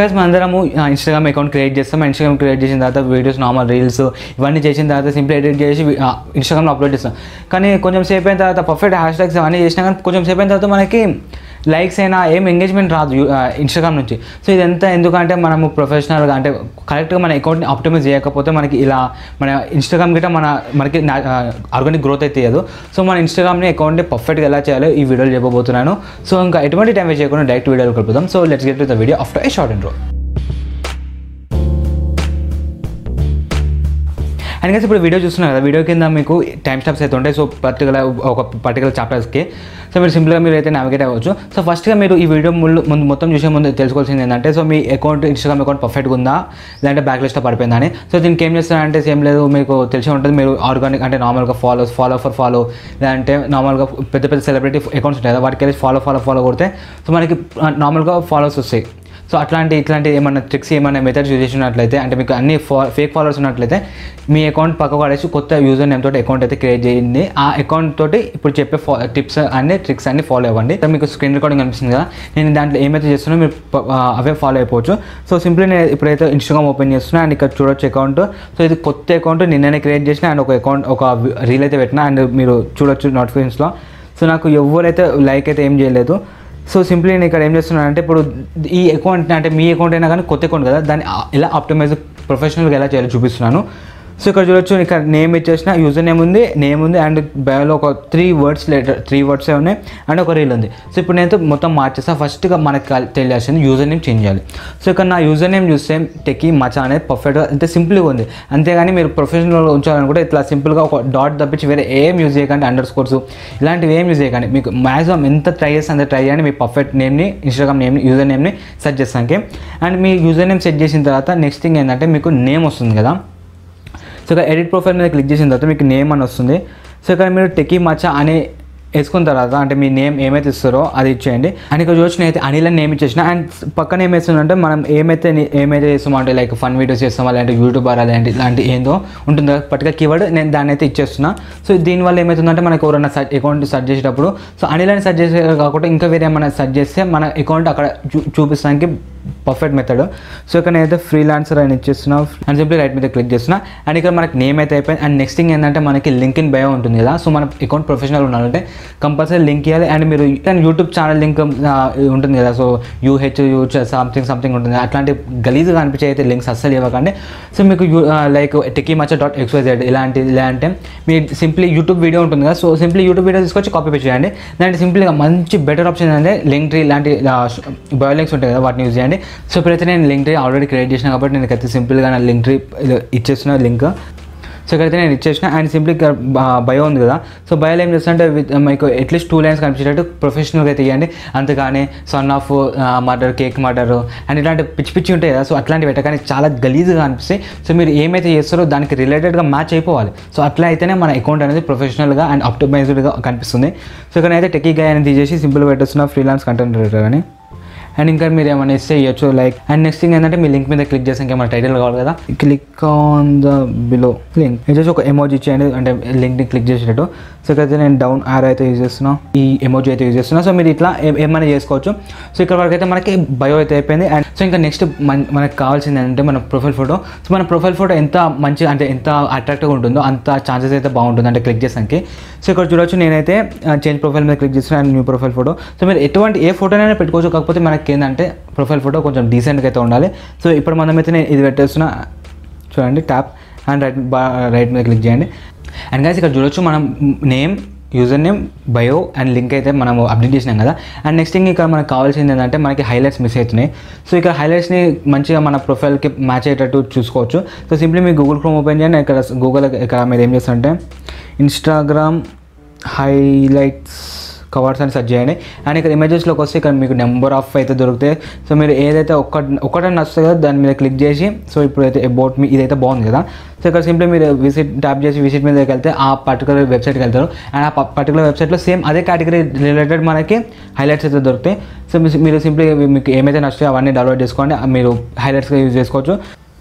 Guys మనందరము Instagram account create చేస్తాం. Instagram create చేసిన తర్వాత వీడియోస్ నార్మల్ రీల్స్ ఇవన్నీ చేసిన తర్వాత సింపుల్ ఎడిట్ చేసి ఇన్స్టాగ్రామ్లో అప్లోడ్ చేస్తాం. కానీ కొంచెం సేపు అయిన తర్వాత పర్ఫెక్ట్ హ్యాష్ ట్యాగ్స్ అవన్నీ చేసినా కానీ కొంచెం సేపు అయిన తర్వాత మనకి లైక్స్ అయినా ఏం ఎంగేజ్మెంట్ రాదు ఇన్స్టాగ్రామ్ నుంచి. సో ఇదంతా ఎందుకంటే మనము ప్రొఫెషనల్గా అంటే కరెక్ట్గా మన అకౌంట్ని ఆప్టిమైజ్ చేయకపోతే మనకి ఇలా మన ఇన్స్టాగ్రామ్ గిట్ట మనకి ఆర్గానిక్ గ్రోత్ అయితే ఇవ్వదు. సో మన ఇన్స్టాగ్రామ్ని అకౌంట్ని పర్ఫెక్ట్గా ఎలా చేయాలో ఈ వీడియోలో చెప్పబోతున్నాను. సో ఇంకా ఎటువంటి టైం వేస్ట్ చేయకుండా డైరెక్ట్ వీడియోలో కలుపుదాం. So let's get to the video after a short intro. And guys ఇప్పుడు వీడియో చూస్తున్నారు కదా, వీడియో కింద మీకు టైం స్టాప్స్ అయితే ఉంటాయి. సో పర్టికులర్ చాప్టర్స్కి సో మీరు సింపుల్గా మీరు అయితే నావిగేట్ అవ్వచ్చు. సో ఫస్ట్గా మీరు ఈ వీడియో ముందు మొత్తం చూసే ముందు తెలుసుకోవాల్సింది ఏంటంటే, సో మీ అకౌంట్ ఇన్స్టాగ్రామ్ అకౌంట్ పర్ఫెక్ట్గా ఉందా లేదంటే బ్యాక్ లిస్ట్లో పడిపోయిందని. సో దీనికి ఏం చేస్తారంటే సేమ్ లేదు, మీకు తెలిసి ఉంటుంది. మీరు ఆర్గానిక్ అంటే నార్మల్గా ఫాలో లేదంటే నార్మల్గా పెద్ద సెలబ్రిటీ అకౌంట్స్ ఉంటాయి కదా, వాటికి వెళ్ళి ఫాలో కొడితే సో మనకి నార్మల్గా ఫాలోవర్స్ వస్తాయి. సో ఇట్లాంటి ఏమైనా ట్రిక్స్ ఏమైనా మెథడ్స్ యూజ్ చేసినట్లయితే అంటే మీకు అన్ని ఫేక్ ఫాలోవర్స్ ఉన్నట్లయితే మీ అకౌంట్ పక్కకు పడేసి కొత్త యూజర్ నేమ్ తోటి అకౌంట్ అయితే క్రియేట్ చేయండి. ఆ అకౌంట్ తోటి ఇప్పుడు చెప్పే టిప్స్ అన్ని ట్రిక్స్ అన్ని ఫాలో అవ్వండి. మీకు స్క్రీన్ రికార్డింగ్ కనిపిస్తుంది కదా, నేను దాంట్లో ఏమైతే చేస్తున్నా మీరు అవే ఫాలో అయిపోవచ్చు. సో సింప్లీ నేను ఇప్పుడైతే ఇన్స్టాగ్రామ్ ఓపెన్ చేస్తున్నా అండ్ ఇక్కడ చూడొచ్చు అకౌంట్. సో ఇది కొత్త అకౌంట్ నిన్ననే క్రియేట్ చేసిన అండ్ ఒక రీల్ అయితే పెట్టినా అండ్ మీరు చూడొచ్చు నోటిఫికేషన్స్లో. సో నాకు ఎవరైతే లైక్ అయితే ఏం చేయలేదు. సో సింప్లీ నేను ఇక్కడ ఏం చేస్తున్నానంటే ఇప్పుడు ఈ అకౌంట్ అంటే మీ అకౌంట్ అయినా కానీ కొత్త అకౌంట్ కదా, దాన్ని ఎలా ఆప్టిమైజ్ ప్రొఫెషనల్గా ఎలా చేయాలో చూపిస్తున్నాను. సో ఇక్కడ చూడొచ్చు, ఇక్కడ నేమ్ ఇచ్చేసిన యూజర్ నేమ్ ఉంది అండ్ బయోలో ఒక 3 వర్డ్స్ ఉన్నాయి అండ్ ఒక రీల్ ఉంది. సో ఇప్పుడు నేను మొత్తం మార్చేస్తా. ఫస్ట్గా మనకు తెలియాల్సింది యూజర్ నేమ్ చేంజ్ చేయాలి. సో ఇక్కడ నా యూజర్ నేమ్ చూస్తే టెకీ మచా అనేది పర్ఫెక్ట్గా అంటే సింపుల్గా ఉంది. అంతేగాని మీరు ప్రొఫెషనల్గా ఉంచాలనుకుంటే ఇట్లా సింపుల్గా ఒక డాట్ తప్పించి వేరే ఏం యూజ్ చేయకండి, అండర్స్కోర్స్ ఇలాంటివి ఏం యూజ్ చేయకండి. మీకు మ్యాక్సిమం ఎంత ట్రై చేస్తే అంత ట్రై చేయండి. మీ పర్ఫెక్ట్ నేమ్ని ఇన్స్టాగ్రామ్ నేమ్ని యూజర్ నేమ్ని సెట్ చేస్తానికి. And me user name set చేసిన తర్వాత నెక్స్ట్ థింగ్ ఏంటంటే మీకు నేమ్ వస్తుంది కదా. సో ఇక్కడ ఎడిట్ ప్రొఫైల్ మీద క్లిక్ చేసిన తర్వాత మీకు నేమ్ అని వస్తుంది. సో ఇక్కడ మీరు టెకీ మచ్చా అని వేసుకున్న తర్వాత అంటే మీ నేమ్ ఏమైతే ఇస్తారో అది ఇచ్చేయండి. అండ్ ఇక్కడ చూసిన అయితే అనిల్ అని నేమ్ ఇచ్చేసిన అండ్ పక్కన ఏం వేస్తుందంటే మనం ఏమైతే చేస్తామో అంటే లైక్ ఫన్ వీడియోస్ చేస్తామో లేదంటే యూట్యూబర్ ఇలాంటి ఏందో ఉంటుంది కదా పర్టికులర్ కీవర్డ్, నేను దాన్ని అయితే ఇచ్చేస్తున్నా. సో దీనివల్ల ఏమవుతుందంటే మనకు ఎవరైనా అకౌంట్ సెర్చ్ చేసేటప్పుడు సో అనిల్ అని సెర్చ్ చేసే కాకుండా ఇంకా వేరే ఏమైనా సెర్చ్ చేస్తే మన అకౌంట్ అక్కడ చూపిస్తానికి పర్ఫెక్ట్ మెథడ్. సో ఇక్కడ నేనైతే ఫ్రీలాన్సర్ అని ఇచ్చేస్తున్నా అండ్ సింప్లీ రైట్ మీద క్లిక్ చేస్తున్నా. అండ్ ఇక్కడ మనకి నేమ్ అయితే అయిపోయింది. అండ్ నెక్స్ట్ థింగ్ ఏంటంటే మనకి లింక్ ఇన్ బయో ఉంటుంది కదా. సో మన అకౌంట్ ప్రొఫెషనల్ ఉండాలంటే కంపల్సరీ లింక్ ఇవ్వాలి. అండ్ మీరు యూట్యూబ్ ఛానల్ లింక్ ఉంటుంది కదా, సో యూహెచ్ సంథింగ్ ఉంటుంది, అట్లాంటి గలీజ్గా అనిపించే అయితే లింక్స్ అస్సలు ఇవ్వకండి. సో మీకు లైక్ techimacha.xyz ఇలాంటి మీ సింప్లీ యూట్యూబ్ వీడియో ఉంటుంది కదా, సో సింప్లీ యూట్యూబ్ వీడియో తీసుకొచ్చి కాపీ పేస్ట్ చేయండి. దాంట్లో సింప్లీగా మంచి బెటర్ ఆప్షన్ అంటే లింక్ ట్రీ ఇలాంటి బయో లింక్స్ ఉంటాయి కదా, వాటిని యూజ్ చేయండి. సో ఇప్పుడైతే నేను లింక్ ట్రీ ఆల్రెడీ క్రియేట్ చేసిన కాబట్టి నేను అయితే సింపుల్గా నా లింక్ ట్రీ ఇచ్చేసిన లింక్. సో ఇక్కడైతే నేను ఇచ్చేసిన అండ్ సింప్లీ బయో ఉంది కదా, సో బయోలో ఏం చేస్తుంటే మీకు అట్లీస్ట్ 2 లైన్స్ కనిపించేటట్టు ప్రొఫెషనల్గా అయితే ఇవ్వండి. అంతేగాని son of murder, cake murder and ఇలాంటి పిచ్చి ఉంటాయి కదా, సో అట్లాంటివి పెట్టగానే చాలా గలీజ్గా అనిపిస్తాయి. సో మీరు ఏమైతే చేస్తారో దానికి రిలేటెడ్గా మ్యాచ్ అయిపోవాలి. సో అట్లా అయితేనే మన అకౌంట్ అనేది ప్రొఫెషనల్గా అండ్ ఆప్టిమైజ్డ్గా కనిపిస్తుంది. సో ఇక్కడైతే టెకీ గై అని తీసేసి సింపుల్గా పెట్టేస్తున్న ఫ్రీలాన్స్ కంటెంట్ రైటర్ అని. అండ్ ఇంకా మీరు ఏమైనా ఇస్తే ఇవ్వచ్చు లైక్. అండ్ నెక్స్ట్ థింగ్ ఏంటంటే మీ లింక్ మీద క్లిక్ చేసాక ఏమైనా టైటిల్ కావాలి కదా, click on the below link ఇది ఒక ఎమోజీ ఇచ్చేయండి అంటే లింక్ని క్లిక్ చేసేటట్టు. సో ఇక్కడైతే నేను డౌన్ ఆరో అయితే యూజ్ చేస్తున్నా, ఈ ఎమోజీ అయితే యూజ్ చేస్తున్నా. సో మీరు ఇట్లా ఏమైనా చేసుకోవచ్చు. సో ఇక్కడ వరకు అయితే మనకి బయో అయితే అయిపోయింది. అండ్ సో ఇంకా నెక్స్ట్ మనకు కావాల్సింది ఏంటంటే మన ప్రొఫైల్ ఫోటో. సో మన ప్రొఫైల్ ఫోటో ఎంత మంచి అంటే ఎంత అట్రాక్టివ్గా ఉంటుందో అంత ఛాన్సెస్ అయితే బాగుంటుంది అంటే క్లిక్ చేసానికి. సో ఇక్కడ చూడొచ్చు, నేనైతే చేంజ్ ప్రొఫైల్ మీద క్లిక్ చేస్తున్నా and new profile photo. So మీరు ఎటువంటి ఏ ఫోటోనైనా పెట్టుకోవచ్చు, కాకపోతే మనకి ఏంటంటే ప్రొఫైల్ ఫోటో కొంచెం డీసెంట్గా అయితే ఉండాలి. సో ఇప్పుడు మనమైతే నేను ఇది పెట్టేస్తున్నా, చూడండి ట్యాప్ అండ్ రైట్ మీద క్లిక్ చేయండి. అండ్ గైస్ ఇక్కడ చూడొచ్చు మనం name, user name, bio and link అయితే మనం అప్డేట్ చేసినాం కదా. అండ్ నెక్స్ట్ థింగ్ ఇక్కడ మనకు కావాల్సింది ఏంటంటే మనకి హైలైట్స్ మిస్ అవుతున్నాయి. సో ఇక్కడ హైలైట్స్ని మంచిగా మన ప్రొఫైల్కి మ్యాచ్ అయ్యేటట్టు చూసుకోవచ్చు. సో సింప్లీ మీ గూగుల్ క్రోమ్ ఓపెన్ చేయండి. ఇక్కడ ఇక్కడ మీరు ఏం చేస్తారంటే ఇన్స్టాగ్రామ్ హైలైట్స్ కవర్స్ అని సెర్చ్ చేయండి. అండ్ ఇక్కడ ఇమేజెస్లోకి వస్తే ఇక్కడ మీకు నెంబర్ ఆఫ్ అయితే దొరుకుతాయి. సో మీరు ఏదైతే ఒక్కటే నచ్చుతుంది కదా దాని మీద క్లిక్ చేసి, సో ఇప్పుడైతే అబౌట్ మీ ఇదైతే బాగుంది కదా. సో ఇక్కడ సింప్లీ మీరు ట్యాప్ చేసి విజిట్ మీదకి వెళ్తే ఆ పర్టికులర్ వెబ్సైట్కి వెళ్తారు. అండ్ ఆ పర్టికులర్ వెబ్సైట్లో సేమ్ అదే కేటగిరీ రిలేటెడ్ మనకి హైలైట్స్ అయితే దొరుకుతాయి. సో మీరు సింప్లీ మీకు ఏమైతే నచ్చుతాయో అవన్నీ డౌన్లోడ్ చేసుకోండి, మీరు హైలైట్స్గా యూజ్ చేసుకోవచ్చు.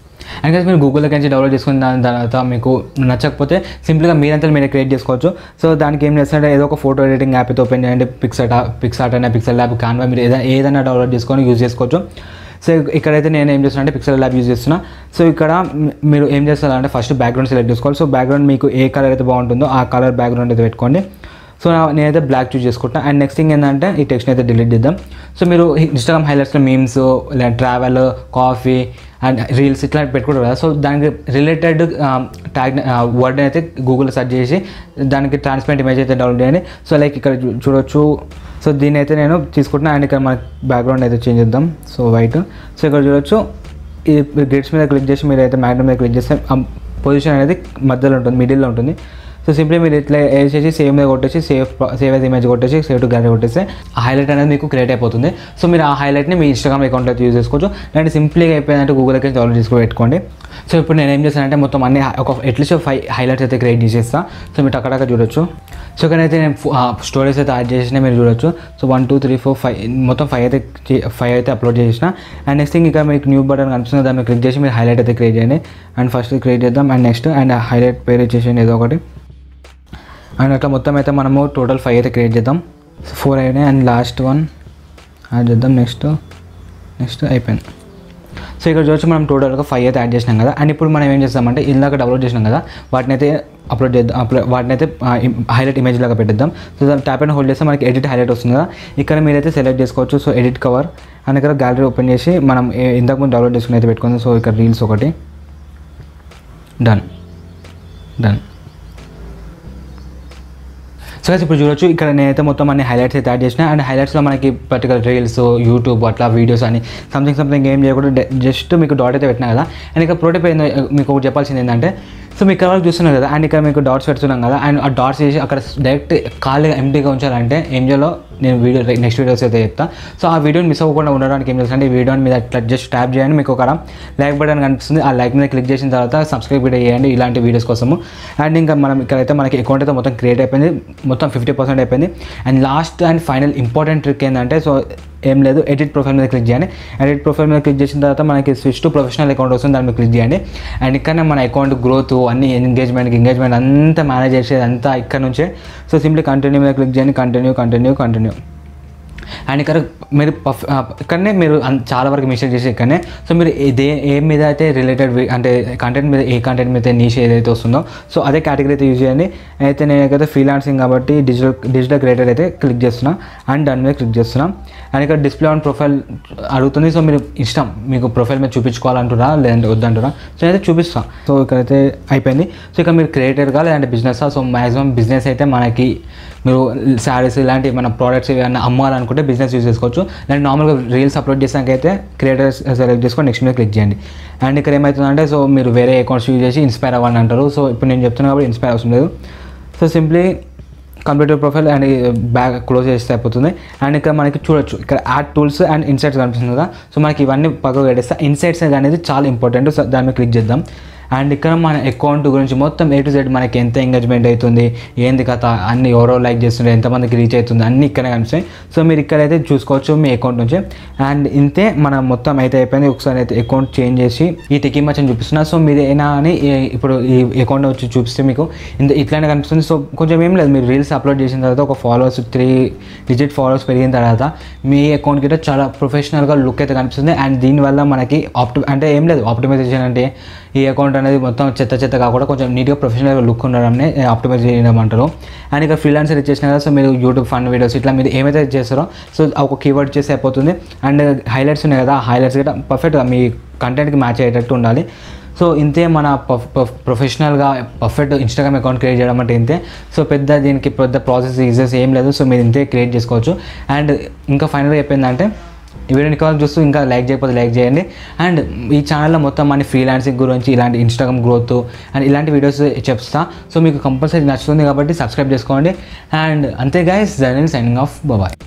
అండ్ గైస్ మీరు గూగుల్లోకి నుంచి డౌన్లోడ్ చేసుకుని దాని తర్వాత మీకు నచ్చకపోతే సింపుల్గా మీరంతా మీరే క్రియేట్ చేసుకోవచ్చు. సో దానికి ఏం చేస్తారంటే ఏదో ఒక ఫోటో ఎడిటింగ్ యాప్ అయితే ఓపెన్ చేయండి, పిక్సార్ట్ అయినా, పిక్సెల్ ల్యాబ్, కాన్వా, మీరు ఏదైనా డౌన్లోడ్ చేసుకొని యూజ్ చేసుకోవచ్చు. సో ఇక్కడైతే నేను ఏం చేస్తున్నా అంటే పిక్సెల్ ల్యాబ్ యూజ్ చేస్తున్నా. సో ఇక్కడ మీరు ఏం చేస్తారంటే ఫస్ట్ బ్యాక్గ్రౌండ్ సెలెక్ట్ చేసుకోవాలి. సో బ్యాక్గ్రౌండ్ మీకు ఏ కలర్ అయితే బాగుంటుందో ఆ కలర్ బ్యాక్గ్రౌండ్ అయితే పెట్టుకోండి. సో నేనైతే బ్లాక్ చూస్ చేసుకుంటాను. అండ్ నెక్స్ట్ థింగ్ ఏంటంటే ఈ టెక్స్ట్ని అయితే డిలీట్ చేద్దాం. సో మీరు ఇన్స్టాగ్రామ్ హైలైట్స్లో మీమ్స్ లేదా ట్రావెల్, కాఫీ అండ్ రీల్స్ ఇట్లా పెట్టుకుంటారు కదా. సో దానికి రిలేటెడ్ ట్యాగ్ వర్డ్ అయితే గూగుల్లో సెర్చ్ చేసి దానికి ట్రాన్స్పరెంట్ ఇమేజ్ అయితే డౌన్లోడ్ చేయండి. సో లైక్ ఇక్కడ చూడొచ్చు. సో దీన్ని అయితే నేను తీసుకుంటున్నాను. అండ్ ఇక్కడ మనకి బ్యాక్గ్రౌండ్ అయితే చేంజ్ చేద్దాం. So white. సో ఇక్కడ చూడొచ్చు ఈ గ్రిడ్స్ మీద క్లిక్ చేసి మీరు అయితే మ్యాగ్నెట్ మీద క్లిక్ చేస్తే పొజిషన్ అనేది మధ్యలో ఉంటుంది, మిడిల్లో ఉంటుంది. సో సింప్లీ మీరు ఇట్లా వేసేసి సేవ్ మీద కొట్టేసి సేవ్ యాజ్ ఇమేజ్ కొట్టేసి సేవ్ టు గ్యాలరీ కొట్టేస్తే ఆ హైలైట్ అనేది మీకు క్రియేట్ అయిపోతుంది. సో మీరు ఆ హైలైట్ని మీ ఇన్స్టాగ్రామ్ అకౌంట్లో అయితే యూజ్ చేసుకోవచ్చు. అంటే సింప్లీగా అయిపోయిందంటే గూగుల్ అకౌంట్ డౌన్లోడ్ చేసుకుని పెట్టుకోండి. సో ఇప్పుడు నేను ఏం చేస్తానంటే మొత్తం అన్ని ఒక అట్లీస్ట్ 5 హైలైట్స్ అయితే క్రియేట్ చేసేస్తాను. సో మీరు అక్కడ చూడొచ్చు. సో ఇక్కడైతే నేను స్టోరీస్ అయితే యాడ్ చేసినా మీరు చూడొచ్చు. సో 1 2 3 4 5 మొత్తం 5 అయితే అప్లోడ్ చేసిన. అండ్ నెక్స్ట్ థింగ్ ఇక్కడ మీకు న్యూ బటన్ కనిపిస్తుంది, దాన్ని క్లిక్ చేసి మీరు హైలైట్ అయితే క్రియేట్ చేయండి. అండ్ ఫస్ట్ క్రియేట్ చేద్దాం. అండ్ నెక్స్ట్ అండ్ హైలైట్ పేరు ఇచ్చేసేయండి ఏదో ఒకటి. అండ్ అట్లా మొత్తం అయితే మనము టోటల్ 5 అయితే క్రియేట్ చేద్దాం. 4 అయినాయి. అండ్ లాస్ట్ 1 యాడ్ చేద్దాం. నెక్స్ట్ అయిపోయింది. సో ఇక్కడ చూసి మనం టోటల్గా 5 అయితే యాడ్ చేసినాం కదా. అండ్ ఇప్పుడు మనం ఏం చేస్తామంటే ఇందాక డౌన్లోడ్ చేసినాం కదా, వాటిని అయితే అప్లోడ్ చేద్దాం. వాటిని అయితే హైలైట్ ఇమేజ్ లాగా పెట్టిద్దాం. సో దాన్ని ట్యాప్ అండ్ హోల్డ్ చేస్తే మనకి ఎడిట్ హైలైట్ వస్తుంది కదా. ఇక్కడ మీరైతే సెలెక్ట్ చేసుకోవచ్చు. సో ఎడిట్ కవర్ అండ్ ఇక్కడ గ్యాలరీ ఓపెన్ చేసి మనం ఇంతకుముందు డౌన్లోడ్ చేసుకుని అయితే పెట్టుకుందాం. సో ఇక్కడ రీల్స్ ఒకటి డన్. సో ఇప్పుడు చూడొచ్చు ఇక్కడ నేనైతే మొత్తం అన్ని హైలైట్స్ అయితే యాడ్ చేసిన. అండ్ హైలైట్స్లో మనకి పర్టికులర్ రీల్స్, యూట్యూబ్ అట్లా వీడియోస్ అని సంథింగ్ ఏం చేయకూడదు, జస్ట్ మీకు డాట్ అయితే పెట్టినా కదా. అండ్ ఇక్కడ ప్రోటోటైప్ మీకు ఒకటి చెప్పాల్సింది ఏంటంటే, సో మీకు ఇక్కడ చూస్తున్నారు కదా, అండ్ ఇక్కడ మీకు డాట్స్ పెడుతున్నాం కదా. అండ్ ఆ డాట్స్ చేసి అక్కడ డైరెక్ట్ ఖాళీగా ఎంటీగా ఉంచాలంటే ఏం చేయాలో నేను నెక్స్ట్ వీడియోస్ అయితే చెప్తాను. సో ఆ వీడియోని మిస్ అవ్వకుండా ఉండడానికి ఏం చేస్తానంటే ఈ వీడియోని మీద అట్లా జస్ట్ ట్యాప్ చేయండి, మీకు ఒక లైక్ బటన్ కనిపిస్తుంది. ఆ లైక్ మీద క్లిక్ చేసిన తర్వాత సబ్స్క్రైబ్ కూడా చేయండి ఇలాంటి వీడియోస్ కోసము. అండ్ ఇంకా మనం ఇక్కడైతే మనకి అకౌంట్ అయితే మొత్తం క్రియేట్ అయిపోయింది, మొత్తం 50% అయిపోయింది. And last and final important trick ఏంటంటే, సో ఏం లేదు, ఎడిట్ ప్రొఫైల్ మీద క్లిక్ చేయండి. ఎడిట్ ప్రొఫైల్ మీద క్లిక్ చేసిన తర్వాత మనకి స్విచ్ టు ప్రొఫెషనల్ అకౌంట్ వస్తుంది, దాని మీద క్లిక్ చేయండి. అండ్ ఇక్కడనే మన అకౌంట్ గ్రోత్ అన్ని ఎంగేజ్మెంట్ అంతా మేనేజ్ చేసేది అంతా ఇక్కడ నుంచే. సో సింప్లీ కంటిన్యూ మీద క్లిక్ చేయండి. కంటిన్యూ. అండ్ ఇక్కడ మీరు ఇక్కడనే మీరు చాలా వరకు మిస్టేక్ చేసి ఇక్కడనే. సో మీరు ఏం మీద అయితే రిలేటెడ్ అంటే కంటెంట్ మీద ఏ కంటెంట్ మీద నీష్ ఏదైతే వస్తుందో సో అదే కేటగిరీ అయితే యూజ్ చేయండి. అయితే నేనైతే ఫ్రీలాన్సింగ్ కాబట్టి డిజిటల్ క్రియేటర్ అయితే క్లిక్ చేస్తున్నా. అండ్ దాని మీద క్లిక్ చేస్తున్నా. అండ్ ఇక్కడ డిస్ప్లే ఆన్ ప్రొఫైల్ అడుగుతుంది. సో మీరు ఇష్టం, మీకు ప్రొఫైల్ మీద చూపించుకోవాలంటురా లేదంటే వద్దంటురా. సో నేనైతే చూపిస్తాను. సో ఇక్కడైతే అయిపోయింది. సో ఇక్కడ మీరు క్రియేటర్గా లేదంటే బిజినెస్. సో మ్యాక్సిమం బిజినెస్ అయితే మనకి మీరు శారీస్ ఇలాంటి మన ప్రోడక్ట్స్ ఏమైనా అమ్మాలనుకుంటే బిజినెస్ యూజ్ చేసుకోవచ్చు. అండ్ నార్మల్గా రీల్స్ అప్లోడ్ చేసాకైతే క్రియేటర్స్ సెలెక్ట్ చేసుకొని నెక్స్ట్ మీద క్లిక్ చేయండి. అండ్ ఇక్కడ ఏమవుతుందంటే, సో మీరు వేరే అకౌంట్స్ యూజ్ చేసి ఇన్స్పైర్ అవ్వాలని అంటారు. సో ఇప్పుడు నేను చెప్తున్నాను కాబట్టి ఇన్స్పైర్ అవసరం లేదు. So simply computer profile and back close చేస్తే అయిపోతుంది. అండ్ ఇక్కడ మనకి చూడొచ్చు, ఇక్కడ యాడ్ టూల్స్ అండ్ ఇన్సైట్స్ కనిపిస్తుంది కదా. సో మనకి ఇవన్నీ పక్కకు పెట్టేస్తే ఇన్సైట్స్ అనేది చాలా ఇంపార్టెంట్. సో దాని మీద క్లిక్ చేద్దాం. అండ్ ఇక్కడ మన అకౌంట్ గురించి మొత్తం A to Z మనకి ఎంత ఎంగేజ్మెంట్ అవుతుంది, ఏంది కథ, అన్ని ఎవరో లైక్ చేస్తుండే, ఎంతమందికి రీచ్ అవుతుంది, అన్నీ ఇక్కడే కనిపిస్తాయి. సో మీరు ఇక్కడైతే చూసుకోవచ్చు మీ అకౌంట్ నుంచి. అండ్ ఇంతే మనం మొత్తం అయితే అయిపోయింది. ఒకసారి అయితే అకౌంట్ చేంజ్ చేసి ఈ టికీ మచ్చని చూపిస్తున్నా. సో మీరు ఏనా అని ఇప్పుడు ఈ అకౌంట్ వచ్చి చూపిస్తే మీకు ఇట్లానే కనిపిస్తుంది. సో కొంచెం ఏం లేదు, మీరు రీల్స్ అప్లోడ్ చేసిన తర్వాత ఒక ఫాలోవర్స్ 3 digit ఫాలోవర్స్ పెరిగిన తర్వాత మీ అకౌంట్ గిట్ట చాలా ప్రొఫెషనల్గా లుక్ అయితే కనిపిస్తుంది. అండ్ దీనివల్ల మనకి అంటే ఏం లేదు, ఆప్టిమైజేషన్ అంటే ఈ అకౌంట్ అనేది మొత్తం చెత్త కాకుండా కొంచెం నీట్గా ప్రొఫెషనల్గా లుక్ ఉండడాన్ని ఆప్టిమైజ్ చేయడం అంటారు. అండ్ ఇక ఫ్రీలాన్సర్ ఇచ్చేసిన కదా. సో మీరు యూట్యూబ్ ఫన్ వీడియోస్ ఇట్లా మీరు ఏమైతే చేస్తారో సో ఒక కీవర్డ్ చేసి అయిపోతుంది. అండ్ హైలైట్స్ ఉన్నాయి కదా, హైలైట్స్ కూడా పర్ఫెక్ట్గా మీ కంటెంట్కి మ్యాచ్ అయ్యేటట్టు ఉండాలి. సో ఇంతే మన ప్రొఫెషనల్గా పర్ఫెక్ట్ ఇన్స్టాగ్రామ్ అకౌంట్ క్రియేట్ చేయడం అంటే ఇంతే. సో దీనికి పెద్ద ప్రాసెస్ ఈజెస్ ఏం లేదు. సో మీరు ఇంతే క్రియేట్ చేసుకోవచ్చు. అండ్ ఇంకా ఫైనల్గా చెప్పిందంటే ఈ వీడియోని కాల్ చూస్తూ ఇంకా లైక్ చేయకపోతే లైక్ చేయండి. అండ్ ఈ ఛానల్లో మొత్తం మన ఫ్రీలాన్సింగ్ గురించి ఇలాంటి ఇన్స్టాగ్రామ్ గ్రోత్ అండ్ ఇలాంటి వీడియోస్ చెప్తా. సో మీకు కంపల్సరీ నచ్చుతుంది కాబట్టి సబ్స్క్రైబ్ చేసుకోండి. అండ్ అంతే గైస్, సైనింగ్ ఆఫ్, బాయ్.